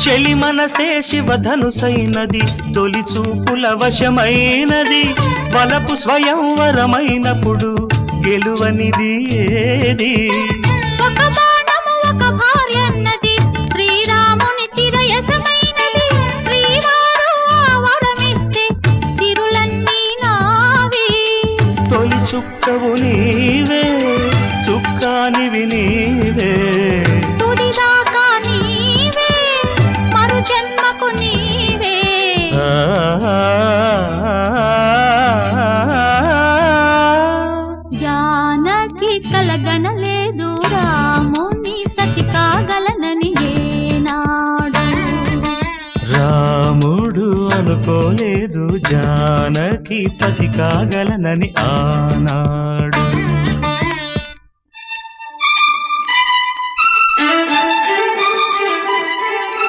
చెలి మనసే శివధనుసైనది తొలి చూపుల వశమైనది వలపు స్వయంవరమైనప్పుడు గెలువనిది ఏది ఒక బాణము ఒక భార్యన్నది శ్రీరాముని చిరయసమైనది శ్రీవారు వరమిస్తే సిరులన్నీ నావి తొలి చుక్కవు నీవే చుక్కానివి నీవే తుదిదాకా నీవే మరు జన్మకు నీవే జానకి కలగనలేదు రాముని సతి కాగలనని ఏనాడు రాముడు అనుకోలేదు జానకి పతి కాగలనని ఆనాడు